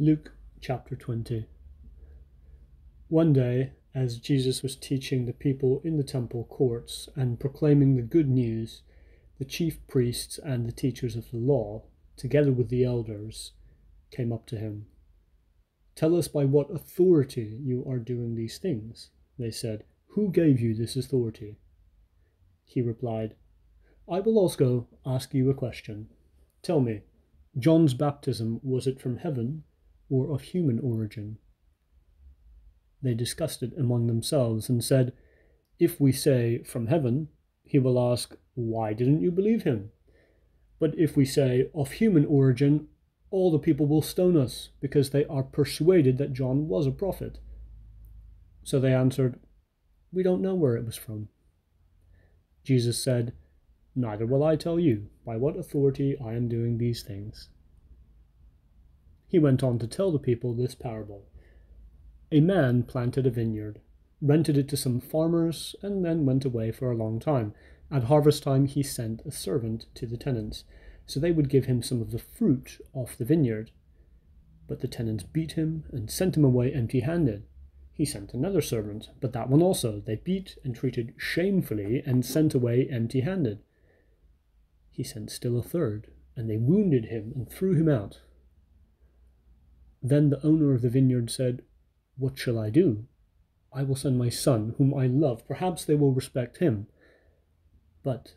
Luke chapter 20. One day, as Jesus was teaching the people in the temple courts and proclaiming the good news, the chief priests and the teachers of the law, together with the elders, came up to him. "Tell us by what authority you are doing these things," they said. "Who gave you this authority?" He replied, "I will also ask you a question. Tell me, John's baptism, was it from heaven or of human origin?" They discussed it among themselves and said, "If we say from heaven, he will ask, 'Why didn't you believe him?' But if we say of human origin, all the people will stone us, because they are persuaded that John was a prophet." So they answered, "We don't know where it was from." Jesus said, "Neither will I tell you by what authority I am doing these things." He went on to tell the people this parable. A man planted a vineyard, rented it to some farmers, and then went away for a long time. At harvest time he sent a servant to the tenants, so they would give him some of the fruit off the vineyard. But the tenants beat him and sent him away empty-handed. He sent another servant, but that one also they beat and treated shamefully and sent away empty-handed. He sent still a third, and they wounded him and threw him out. Then the owner of the vineyard said, "What shall I do? I will send my son, whom I love. Perhaps they will respect him." But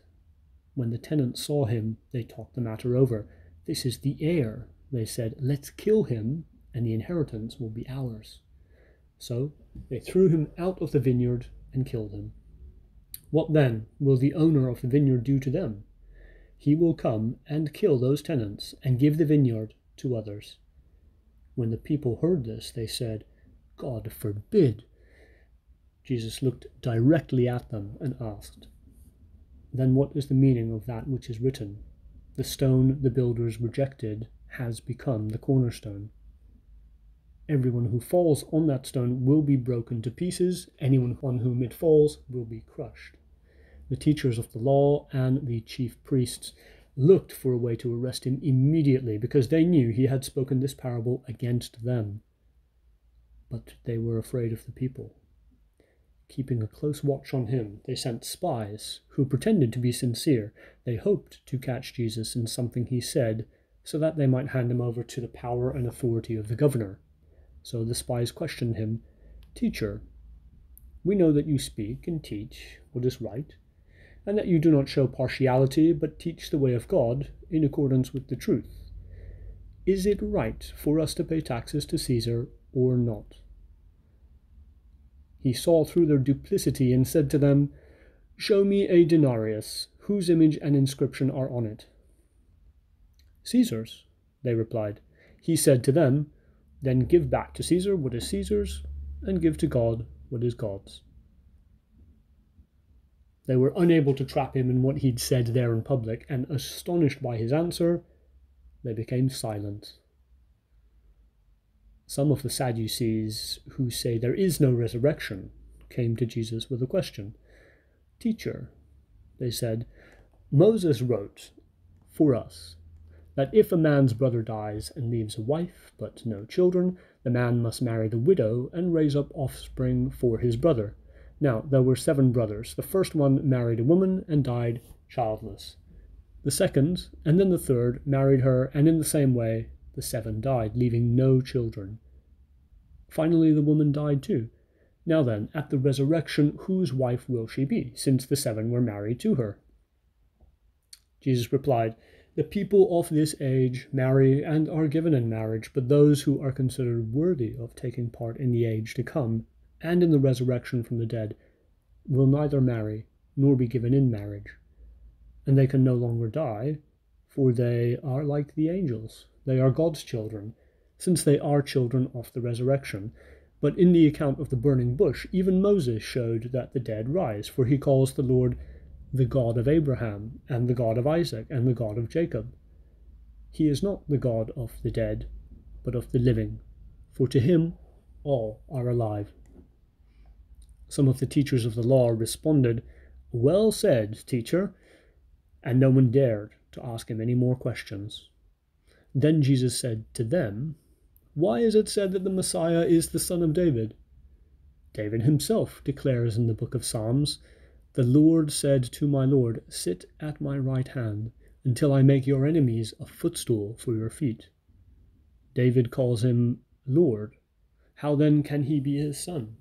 when the tenants saw him, they talked the matter over. "This is the heir," they said. "Let's kill him, and the inheritance will be ours." So they threw him out of the vineyard and killed him. What then will the owner of the vineyard do to them? He will come and kill those tenants and give the vineyard to others. When the people heard this, they said, "God forbid." Jesus looked directly at them and asked, "Then what is the meaning of that which is written? The stone the builders rejected has become the cornerstone. Everyone who falls on that stone will be broken to pieces. Anyone on whom it falls will be crushed." The teachers of the law and the chief priests looked for a way to arrest him immediately, because they knew he had spoken this parable against them. But they were afraid of the people. Keeping a close watch on him, they sent spies who pretended to be sincere. They hoped to catch Jesus in something he said, so that they might hand him over to the power and authority of the governor. So the spies questioned him, "Teacher, we know that you speak and teach what is right, and that you do not show partiality, but teach the way of God in accordance with the truth. Is it right for us to pay taxes to Caesar or not?" He saw through their duplicity and said to them, "Show me a denarius. Whose image and inscription are on it?" "Caesar's," they replied. He said to them, "Then give back to Caesar what is Caesar's, and give to God what is God's." They were unable to trap him in what he'd said there in public, and astonished by his answer, they became silent. Some of the Sadducees, who say there is no resurrection, came to Jesus with a question. "Teacher," they said, "Moses wrote for us that if a man's brother dies and leaves a wife but no children, the man must marry the widow and raise up offspring for his brother. Now, there were 7 brothers. The first one married a woman and died childless. The second, and then the third, married her, and in the same way the 7 died, leaving no children. Finally, the woman died too. Now then, at the resurrection, whose wife will she be, since the 7 were married to her?" Jesus replied, "The people of this age marry and are given in marriage, but those who are considered worthy of taking part in the age to come and in the resurrection from the dead will neither marry nor be given in marriage. And they can no longer die, for they are like the angels. They are God's children, since they are children of the resurrection. But in the account of the burning bush, even Moses showed that the dead rise, for he calls the Lord the God of Abraham, and the God of Isaac, and the God of Jacob. He is not the God of the dead, but of the living, for to him all are alive." Some of the teachers of the law responded, "Well said, teacher," and no one dared to ask him any more questions. Then Jesus said to them, Why is it said that the Messiah is the son of David? David himself declares in the book of Psalms, "The Lord said to my Lord, sit at my right hand, until I make your enemies a footstool for your feet." David calls him Lord. How then can he be his son?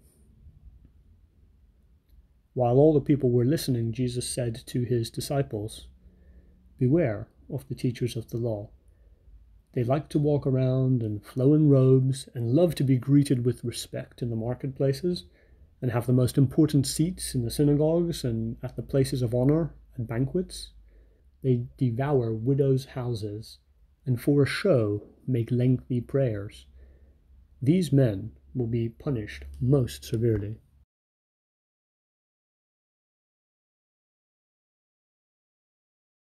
While all the people were listening, Jesus said to his disciples, "Beware of the teachers of the law. They like to walk around in flowing robes and love to be greeted with respect in the marketplaces and have the most important seats in the synagogues and at the places of honor and banquets. They devour widows' houses and for a show make lengthy prayers. These men will be punished most severely."